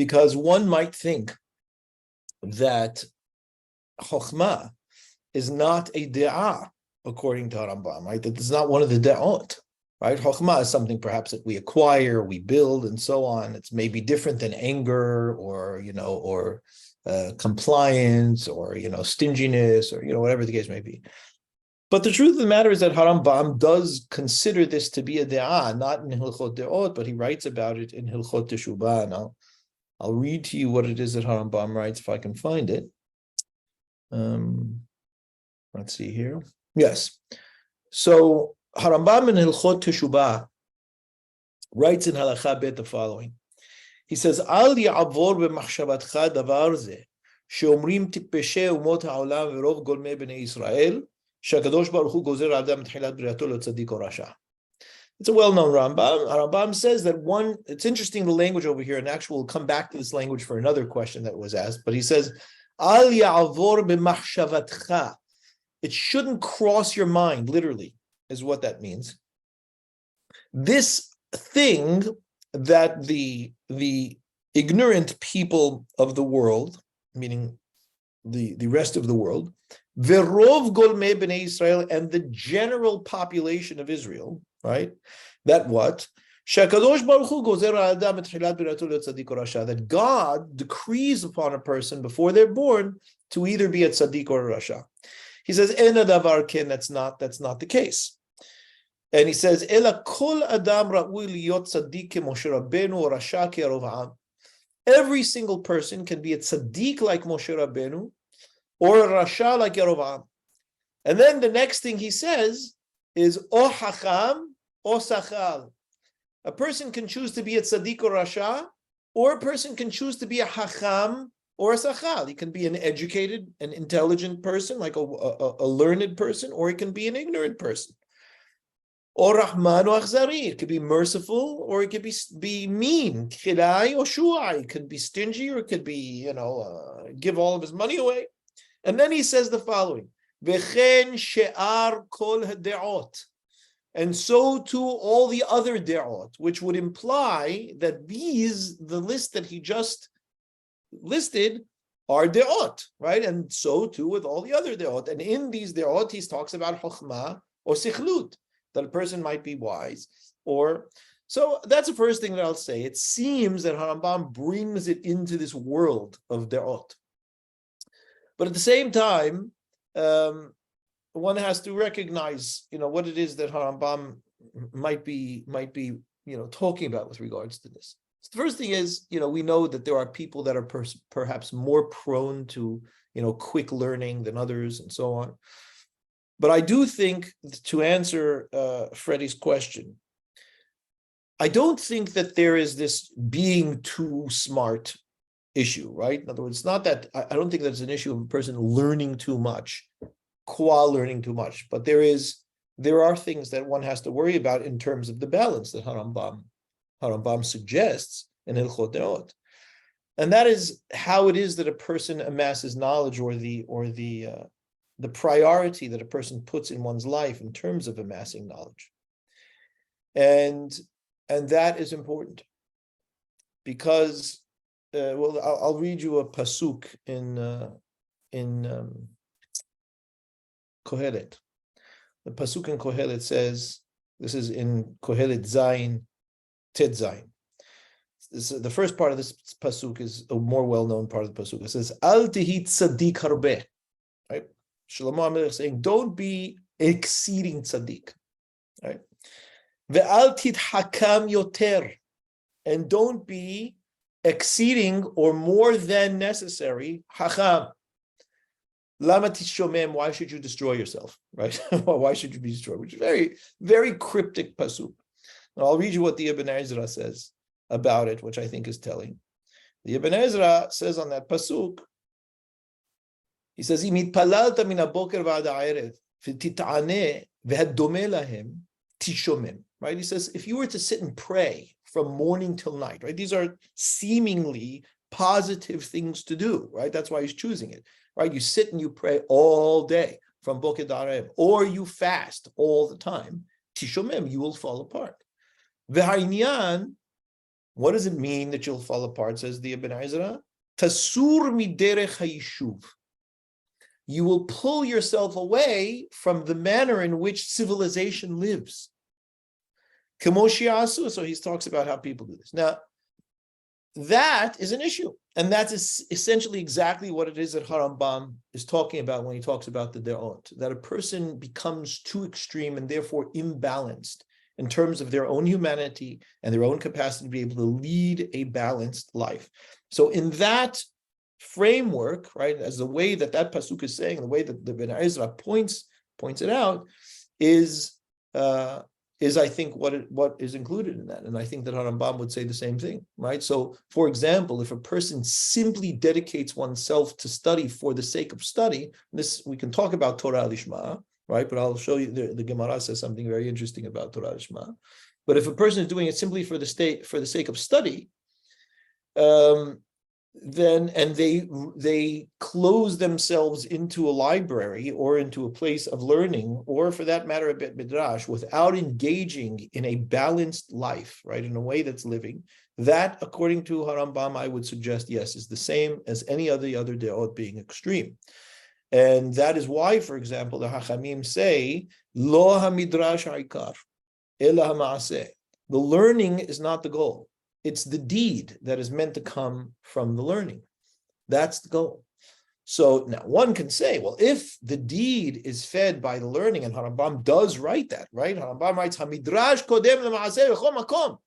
because one might think that Chokhmah is not a da'ah, according to Rambam, right? That it's not one of the da'ot, right? Chokhmah is something perhaps that we acquire, we build, and so on. It's maybe different than anger or compliance or stinginess or whatever the case may be. But the truth of the matter is that Rambam does consider this to be a da'ah, not in Hilchot De'ot, but he writes about it in Hilchot Teshubah. Now, I'll read to you what it is that Rambam writes if I can find it. Let's see here. Yes. So Rambam in Hilchot Teshubah writes in Halakha Bet the following. He says, Al ya'avor b'machshavatcha davar ze, she'omrim tipeshe umot ha'olam v'rov golmei b'nei Yisrael, she'akadosh baruch hu gozer adam t'chilat briato lo tzadik or rasha. It's a well-known Rambam. Rambam says that it's interesting the language over here, and actually we'll come back to this language for another question that was asked, but he says, Al ya'avor b'machshavatcha. It shouldn't cross your mind, literally, is what that means. This thing that the ignorant people of the world, meaning the rest of the world, Verov golmei b'nei Israel, and the general population of Israel, right? That what? Shakadosh Baruch Hu gozer adam etchilat birato le'tzadik or rasha. That God decrees upon a person before they're born to either be a tzaddik or a rasha. He says, "Ena davar ken." That's not the case. And he says, "Ela kol adam ra'ui liyot tzaddik Moshe Rabbeinu or rasha ke'Yarovam." Every single person can be a tzaddik like Moshe Rabbeinu or a rasha like Yarovam. And then the next thing he says is o hacham o sachal. A person can choose to be a tzaddik or rasha, or a person can choose to be a hacham or a sachal. He can be an educated, an intelligent person, like a learned person, or he can be an ignorant person. Or rahman or achzari. It could be merciful, or it could be mean. Chilai or shuai. It could be stingy, or it could be, give all of his money away. And then he says the following: V'chen she'ar kol hade'ot. And so too all the other de'ot, which would imply that the list that he just listed are de'ot, right? And so too with all the other de'ot. And in these de'ot, he talks about chokhmah or sichlut, that a person might be wise. So that's the first thing that I'll say. It seems that Rambam brings it into this world of de'ot. But at the same time, one has to recognize, what it is that Rambam might be, talking about with regards to this. So the first thing is, we know that there are people that are perhaps more prone to, quick learning than others and so on. But I do think, to answer Freddie's question, I don't think that there is this being too smart issue, right? In other words, it's not that, I don't think that's an issue of a person learning too much, learning too much, but there are things that one has to worry about in terms of the balance that Rambam suggests in Hilchot De'ot. And that is how it is that a person amasses knowledge, or the priority that a person puts in one's life in terms of amassing knowledge. And that is important, because I'll read you a pasuk in Kohelet. The pasuk in Kohelet says, this is in Kohelet Zayin, Tet Zayin. The first part of this pasuk is a more well-known part of the pasuk. It says, Al tihi tzaddik harbeh. Right? Shlomo HaMelech is saying, don't be exceeding tzaddik. Right? Ve'al tithakam yoter. And don't be exceeding or more than necessary hacham. Lama tishomem, why should you destroy yourself, right? Why should you be destroyed? Which is very, very cryptic pasuk. And I'll read you what the Ibn Ezra says about it, which I think is telling. The Ibn Ezra says on that pasuk, he says, "Im itpalalta min haboker v'ad ha'erev v'tit'aneh v'hadomeh lahem tishomem." Right? He says, if you were to sit and pray from morning till night, right? These are seemingly positive things to do, right? That's why he's choosing it. Right? You sit and you pray all day from Boker Darev, or you fast all the time. Tishomem, you will fall apart. V'ha'inyan What does it mean that you'll fall apart, says the Ibn Ezra? Tasur miderech hayishuv. You will pull yourself away from the manner in which civilization lives. Kamoshiasu, so he talks about how people do this. Now, that is an issue. And that is essentially exactly what it is that Harambam is talking about when he talks about the de'ot, that a person becomes too extreme and therefore imbalanced in terms of their own humanity and their own capacity to be able to lead a balanced life. So in that framework, right, as the way that pasuk is saying, the way that the Ben Ezra points it out, is I think what is included in that. And I think that Harambam would say the same thing, right? So, for example, if a person simply dedicates oneself to study for the sake of study, this we can talk about Torah Lishma, right? But I'll show you, the Gemara says something very interesting about Torah Lishma. But if a person is doing it simply for the sake of study, then they close themselves into a library or into a place of learning, or for that matter, a Bet Midrash, without engaging in a balanced life, right, in a way that's living, that, according to Harambam, I would suggest, yes, is the same as any other de'ot being extreme. And that is why, for example, the Hachamim say, Lo ha-midrash ha'ikar, ela ha-ma'aseh. The learning is not the goal. It's the deed that is meant to come from the learning. That's the goal. So now one can say, well, if the deed is fed by the learning, and Harambam does write that, right? Harambam writes, Hamidrash kodem lema'aseh v'chol makom.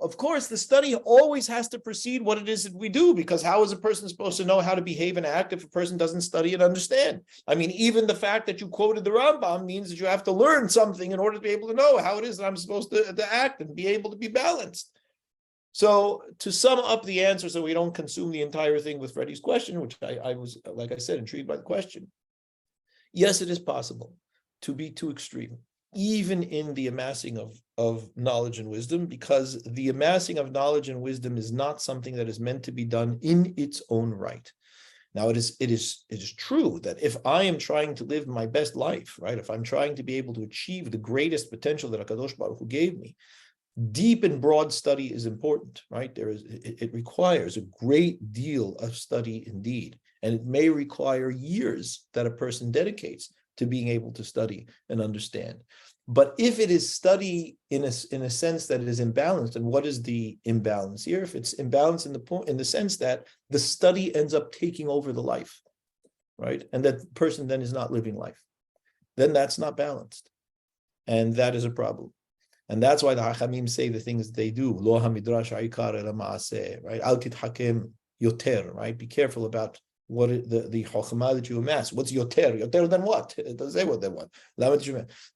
Of course, the study always has to precede what it is that we do, because how is a person supposed to know how to behave and act if a person doesn't study and understand? I mean, even the fact that you quoted the Rambam means that you have to learn something in order to be able to know how it is that I'm supposed to act and be able to be balanced. So to sum up the answer, so we don't consume the entire thing with Freddie's question, which I was, like I said, intrigued by the question. Yes, it is possible to be too extreme, even in the amassing of knowledge and wisdom, because the amassing of knowledge and wisdom is not something that is meant to be done in its own right. Now, it is true that if I am trying to live my best life, right, if I'm trying to be able to achieve the greatest potential that HaKadosh Baruch Hu gave me, deep and broad study is important, right? It requires a great deal of study indeed, and it may require years that a person dedicates to being able to study and understand. But if it is study in a sense that it is imbalanced, and what is the imbalance here? If it's imbalanced in the sense that the study ends up taking over the life, right, and that the person then is not living life, then that's not balanced, and that is a problem. And that's why the Hachamim say the things they do. Lo ha-midrash ha'ikar ela ma'aseh, right? Al tithakem yoter, right? Be careful about what the chokhmah that you amass. What's yoter? Yoter than what? It doesn't say what they want.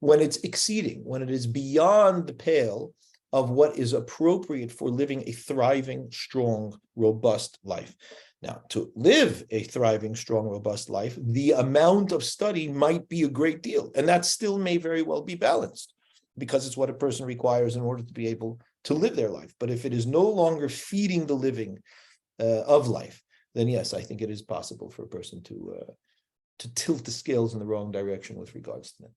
When it's exceeding, when it is beyond the pale of what is appropriate for living a thriving, strong, robust life. Now, to live a thriving, strong, robust life, the amount of study might be a great deal, and that still may very well be balanced, because it's what a person requires in order to be able to live their life. But if it is no longer feeding the living of life, then yes, I think it is possible for a person to tilt the scales in the wrong direction with regards to that.